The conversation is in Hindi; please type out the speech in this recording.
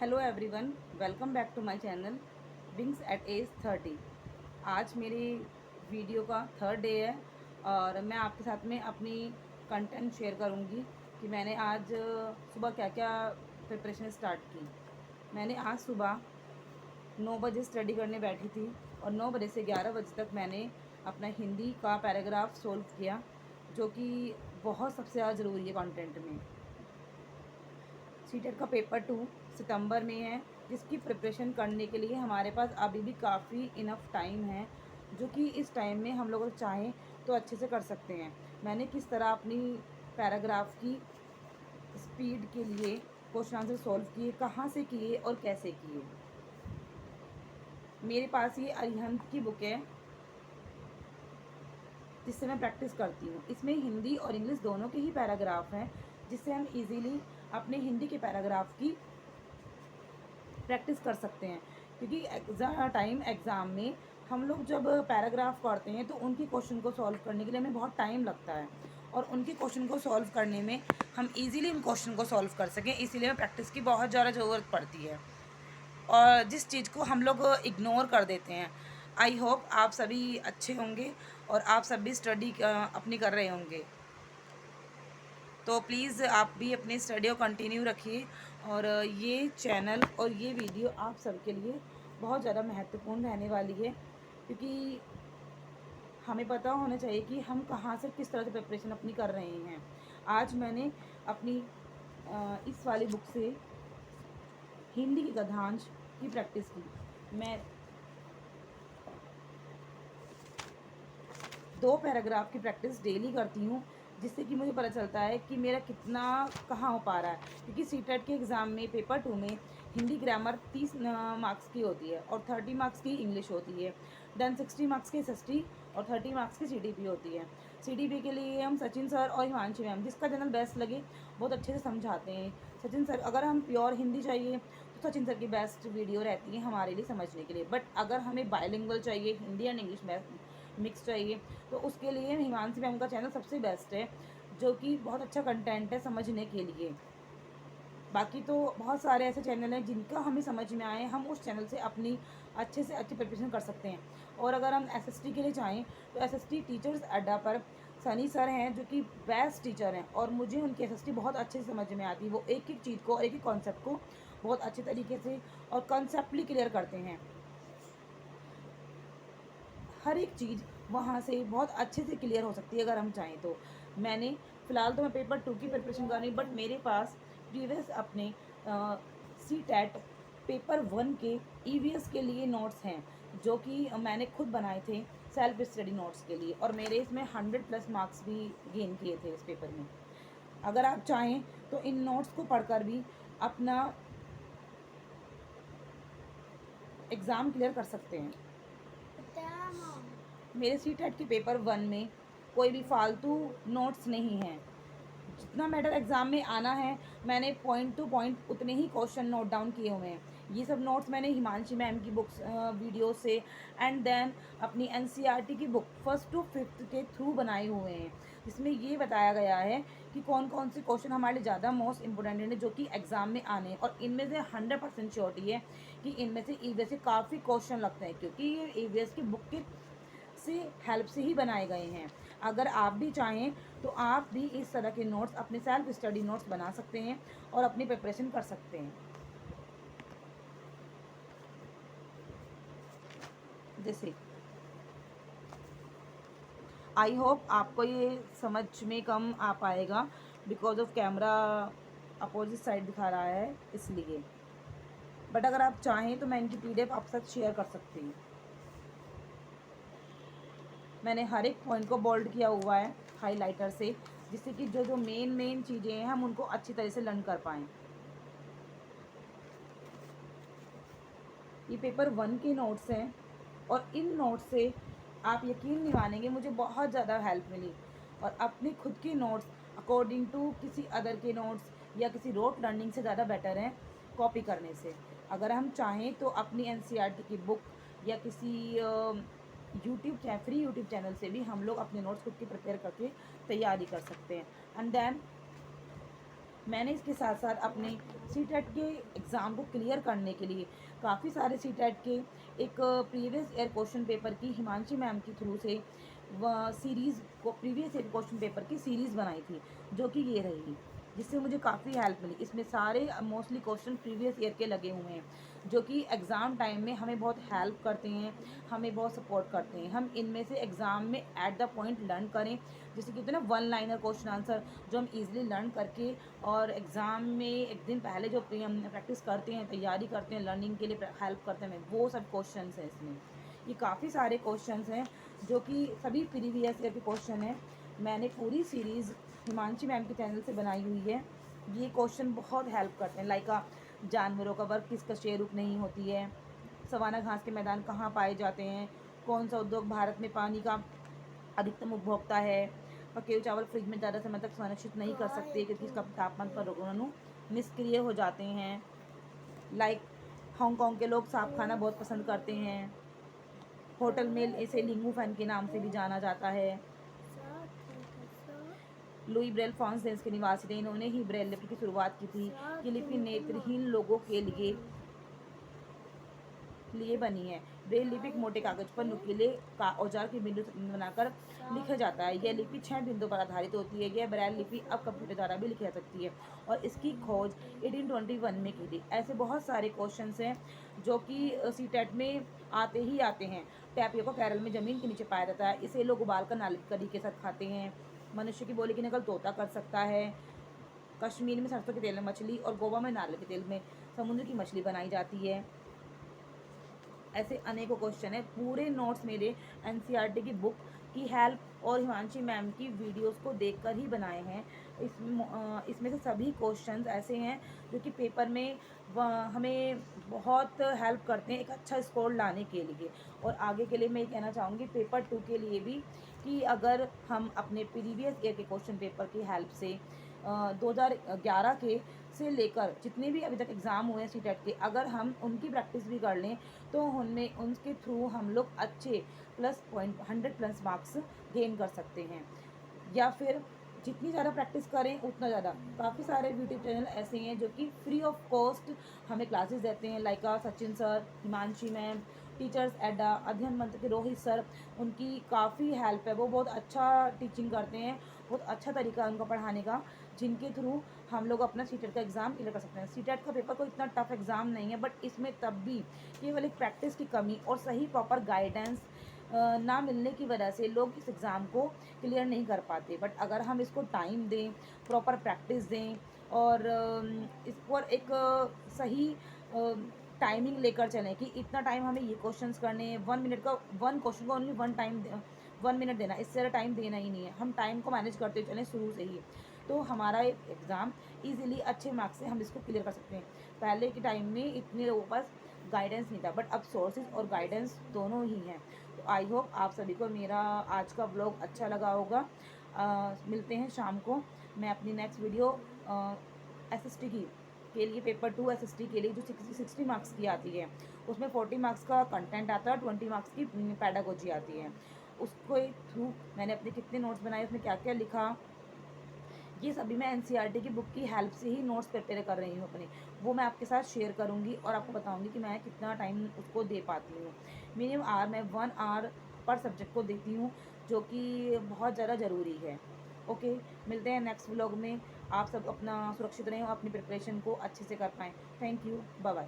Hello everyone, welcome back to my channel wings at age 30। आज मेरी वीडियो का थर्ड डे है और मैं आपके साथ में अपनी कंटेंट शेयर करूंगी कि मैंने आज सुबह क्या क्या प्रिपरेशन स्टार्ट की। मैंने आज सुबह 9 बजे स्टडी करने बैठी थी और 9 बजे से 11 बजे तक मैंने अपना हिंदी का पैराग्राफ सोल्व किया, जो कि बहुत सबसे ज़्यादा ज़रूरी है कंटेंट में। सीटेट का पेपर 2 सितंबर में है, जिसकी प्रिपरेशन करने के लिए हमारे पास अभी भी काफ़ी इनफ टाइम है, जो कि इस टाइम में हम लोग चाहें तो अच्छे से कर सकते हैं। मैंने किस तरह अपनी पैराग्राफ की स्पीड के लिए क्वेश्चन आंसर सॉल्व किए, कहाँ से किए और कैसे किए। मेरे पास ये अरिहंत की बुक है जिससे मैं प्रैक्टिस करती हूँ। इसमें हिंदी और इंग्लिश दोनों के ही पैराग्राफ हैं, जिससे हम इजीली अपने हिंदी के पैराग्राफ की प्रैक्टिस कर सकते हैं। क्योंकि एग्ज़ाम में हम लोग जब पैराग्राफ पढ़ते हैं तो उनके क्वेश्चन को सॉल्व करने के लिए हमें बहुत टाइम लगता है, और उनके क्वेश्चन को सॉल्व करने में हम इजीली उन क्वेश्चन को सॉल्व कर सकें, इसीलिए हमें प्रैक्टिस की बहुत ज़्यादा ज़रूरत पड़ती है, और जिस चीज़ को हम लोग इग्नोर कर देते हैं। आई होप आप सभी अच्छे होंगे और आप सभी स्टडी अपनी कर रहे होंगे। तो प्लीज़ आप भी अपनी स्टडी को कंटिन्यू रखिए, और ये चैनल और ये वीडियो आप सबके लिए बहुत ज़्यादा महत्वपूर्ण रहने वाली है, क्योंकि हमें पता होना चाहिए कि हम कहाँ से किस तरह से प्रिपरेशन अपनी कर रहे हैं। आज मैंने अपनी इस वाली बुक से हिंदी की गद्यांश की प्रैक्टिस की। मैं 2 पैराग्राफ की प्रैक्टिस डेली करती हूँ, जिससे कि मुझे पता चलता है कि मेरा कितना कहाँ हो पा रहा है। क्योंकि सीटेट के एग्ज़ाम में पेपर 2 में हिंदी ग्रामर 30 मार्क्स की होती है और 30 मार्क्स की इंग्लिश होती है। देन 60 मार्क्स की एसएसटी और 30 मार्क्स की सीडीपी होती है। सीडीपी के लिए हम सचिन सर और हिमांशी मैम, जिसका जनरल बेस्ट लगे, बहुत अच्छे से समझाते हैं। सचिन सर, अगर हम प्योर हिंदी चाहिए तो सचिन सर की बेस्ट वीडियो रहती है हमारे लिए समझने के लिए। बट अगर हमें बायलिंगुअल चाहिए, हिंदी एंड इंग्लिश मिक्स चाहिए, तो उसके लिए हिमांशी मैम का चैनल सबसे बेस्ट है, जो कि बहुत अच्छा कंटेंट है समझने के लिए। बाकी तो बहुत सारे ऐसे चैनल हैं जिनका हमें समझ में आए, हम उस चैनल से अपनी अच्छे से अच्छी प्रिपरेशन कर सकते हैं। और अगर हम एसएसटी के लिए चाहें तो एसएसटी टीचर्स अड्डा पर सनी सर हैं, जो कि बेस्ट टीचर हैं, और मुझे उनकी एसएसटी बहुत अच्छे से समझ में आती है। वो एक एक चीज़ को और एक एक कॉन्सेप्ट को बहुत अच्छे तरीके से और कंसेप्टली क्लियर करते हैं। हर एक चीज़ वहाँ से बहुत अच्छे से क्लियर हो सकती है अगर हम चाहें तो। मैंने फ़िलहाल तो मैं पेपर 2 की प्रिपरेशन कर रही हूँ, बट मेरे पास प्रीवियस अपने सीटेट पेपर 1 के ईवीएस के लिए नोट्स हैं, जो कि मैंने खुद बनाए थे सेल्फ स्टडी नोट्स के लिए, और मेरे इसमें 100+ मार्क्स भी गेन किए थे इस पेपर में। अगर आप चाहें तो इन नोट्स को पढ़कर भी अपना एग्ज़ाम क्लियर कर सकते हैं। मेरे सीटेट के पेपर 1 में कोई भी फालतू नोट्स नहीं हैं। जितना मैटर एग्ज़ाम में आना है, मैंने पॉइंट टू पॉइंट उतने ही क्वेश्चन नोट डाउन किए हुए हैं। ये सब नोट्स मैंने हिमांशी मैम की बुक्स वीडियो से, एंड देन अपनी एनसीईआरटी की बुक फर्स्ट टू फिफ्थ के थ्रू बनाए हुए हैं, जिसमें ये बताया गया है कि कौन कौन से क्वेश्चन हमारे लिए ज़्यादा मोस्ट इंपॉर्टेंट हैं, जो कि एग्ज़ाम में आने हैं। और इनमें से 100% श्योरिटी है कि इनमें से ईवीएस के काफ़ी क्वेश्चन लगते हैं, क्योंकि ये ईवीएस की बुक के से हेल्प से ही बनाए गए हैं। अगर आप भी चाहें तो आप भी इस तरह के नोट्स, अपने सेल्फ स्टडी नोट्स बना सकते हैं और अपनी प्रिपरेशन कर सकते हैं। जैसे आई होप आपको ये समझ में कम आ पाएगा, because of camera opposite side दिखा रहा है इसलिए। बट अगर आप चाहें तो मैं इनकी पीडीएफ आपके साथ शेयर कर सकती हूँ। मैंने हर एक पॉइंट को बोल्ड किया हुआ है हाइलाइटर से, जिससे कि जो जो मेन चीज़ें हैं हम उनको अच्छी तरह से लर्न कर पाएँ। ये पेपर 1 के नोट्स हैं, और इन नोट्स से आप यकीन नहीं मानेंगे, मुझे बहुत ज़्यादा हेल्प मिली। और अपने खुद के नोट्स अकॉर्डिंग टू किसी अदर के नोट्स या किसी रोट लर्निंग से ज़्यादा बेटर हैं कॉपी करने से। अगर हम चाहें तो अपनी एनसीईआरटी की बुक या किसी यूट्यूब फ्री यूट्यूब चैनल से भी हम लोग अपने नोट्स खुद के प्रिपेयर करके तैयारी कर सकते हैं। एंड देन मैंने इसके साथ साथ अपने सीटेट के एग्ज़ाम को क्लियर करने के लिए काफ़ी सारे सीटेट के एक प्रीवियस ईयर क्वेश्चन पेपर की हिमांशी मैम के थ्रू से सीरीज़ को प्रीवियस ईयर क्वेश्चन पेपर की सीरीज़ बनाई थी, जो कि ये रही, जिससे मुझे काफ़ी हेल्प मिली। इसमें सारे मोस्टली क्वेश्चन प्रीवियस ईयर के लगे हुए हैं, जो कि एग्ज़ाम टाइम में हमें बहुत हेल्प करते हैं, हमें बहुत सपोर्ट करते हैं। हम इनमें से एग्ज़ाम में एट द पॉइंट लर्न करें, जैसे कि होते हैं ना वन लाइनर क्वेश्चन आंसर, जो हम ईज़िली लर्न करके और एग्ज़ाम में एक दिन पहले जो हम प्रैक्टिस करते हैं, तैयारी करते हैं, लर्निंग के लिए हेल्प करते हैं, वो सब क्वेश्चन हैं इसमें। ये काफ़ी सारे क्वेश्चंस हैं, जो कि सभी प्रीवियस ईयर के क्वेश्चन हैं। मैंने पूरी सीरीज़ हिमांशी मैम के चैनल से बनाई हुई है। ये क्वेश्चन बहुत हेल्प करते हैं, लाइक जानवरों का वर्ग किस कशेरुक रुक नहीं होती है, सवाना घास के मैदान कहाँ पाए जाते हैं, कौन सा उद्योग भारत में पानी का अधिकतम उपभोक्ता है, पके हुए चावल फ्रिज में ज़्यादा समय तक संरक्षित नहीं कर सकते क्योंकि इसका तापमान पर रोगाणु निष्क्रिय हो जाते हैं, लाइक हांगकांग के लोग साफ खाना बहुत पसंद करते हैं, होटल में इसे लिंगू फैन के नाम से भी जाना जाता है। लुई ब्रेल फ्रांस देश के निवासी थे, इन्होंने ही ब्रेल लिपि की शुरुआत की थी। ये लिपि नेत्रहीन लोगों के लिए बनी है। ब्रेल लिपि एक मोटे कागज पर नुकीले का औजार के बिंदु बनाकर लिखा जाता है। यह लिपि 6 बिंदु पर आधारित होती है। यह ब्रेल लिपि अब कंप्यूटर द्वारा भी लिखी जा सकती है और इसकी खोज 1821 में की थी। ऐसे बहुत सारे क्वेश्चंस हैं जो कि सीटेट में आते ही आते हैं। टैपियोका केरल में ज़मीन के नीचे पाया जाता है। इसे लोग उबालकर नारियल करी के साथ खाते हैं। मनुष्य की बोली की नकल तोता कर सकता है। कश्मीर में सरसों के तेल में मछली और गोवा में नारियल के तेल में समुद्र की मछली बनाई जाती है। ऐसे अनेकों क्वेश्चन है। पूरे नोट्स मेरे एनसीईआरटी की बुक की हेल्प और हिमांशी मैम की वीडियोस को देखकर ही बनाए हैं। इसमें से सभी क्वेश्चंस ऐसे हैं जो कि पेपर में हमें बहुत हेल्प करते हैं एक अच्छा स्कोर लाने के लिए। और आगे के लिए मैं ये कहना चाहूँगी पेपर 2 के लिए भी, कि अगर हम अपने प्रीवियस ईयर के क्वेश्चन पेपर की हेल्प से 2011 के से लेकर जितने भी अभी तक एग्ज़ाम हुए हैं सीटेट के, अगर हम उनकी प्रैक्टिस भी कर लें तो उनमें उनके थ्रू हम लोग अच्छे plus point 100 plus marks gain कर सकते हैं। या फिर जितनी ज़्यादा प्रैक्टिस करें उतना ज़्यादा। काफ़ी सारे यूट्यूब चैनल ऐसे हैं जो कि फ्री ऑफ कॉस्ट हमें क्लासेस देते हैं, like Sachin sir, Himanshi ma'am, teachers एडा, अध्ययन मंत्र के रोहित सर, उनकी काफ़ी हेल्प है। वो बहुत अच्छा टीचिंग करते हैं, बहुत अच्छा तरीका है उनका पढ़ाने का, जिनके थ्रू हम लोग अपना सीटेट का एग्ज़ाम क्लियर कर सकते हैं। सीटेट का पेपर कोई इतना टफ एग्ज़ाम नहीं है, बट इसमें तब भी केवल एक प्रैक्टिस की कमी और सही प्रॉपर गाइडेंस ना मिलने की वजह से लोग इस एग्ज़ाम को क्लियर नहीं कर पाते। बट अगर हम इसको टाइम दें, प्रॉपर प्रैक्टिस दें और इस पर एक सही टाइमिंग लेकर चलें कि इतना टाइम हमें ये क्वेश्चंस करने हैं, 1 मिनट का 1 क्वेश्चन को ओनली 1 मिनट देना, इससे ज़्यादा टाइम देना ही नहीं है। हम टाइम को मैनेज करते चलें शुरू से ही, तो हमारा एग्ज़ाम ईज़िली अच्छे मार्क्स से हम इसको क्लियर कर सकते हैं। पहले के टाइम में इतने लोगों के पास गाइडेंस नहीं था, बट अब सोर्सेज और गाइडेंस दोनों ही हैं। तो आई होप आप सभी को मेरा आज का व्लॉग अच्छा लगा होगा। मिलते हैं शाम को। मैं अपनी नेक्स्ट वीडियो एसएसटी की के लिए पेपर 2 एसएसटी के लिए जो 60 मार्क्स की आती है, उसमें 40 मार्क्स का कंटेंट आता है, 20 मार्क्स की पैडागोजी आती है। उसको थ्रू मैंने अपने कितने नोट्स बनाए, उसमें क्या क्या लिखा, ये सभी मैं एनसीईआरटी की बुक की हेल्प से ही नोट्स प्रिपेयर कर रही हूँ अपने। वो मैं आपके साथ शेयर करूँगी और आपको बताऊँगी कि मैं कितना टाइम उसको दे पाती हूँ। मिनिमम आवर मैं 1 आवर पर सब्जेक्ट को देती हूँ, जो कि बहुत ज़्यादा ज़रूरी है। ओके, मिलते हैं नेक्स्ट व्लॉग में। आप सब अपना सुरक्षित रहें और अपनी प्रिपरेशन को अच्छे से कर पाएँ। Thank you, bye bye.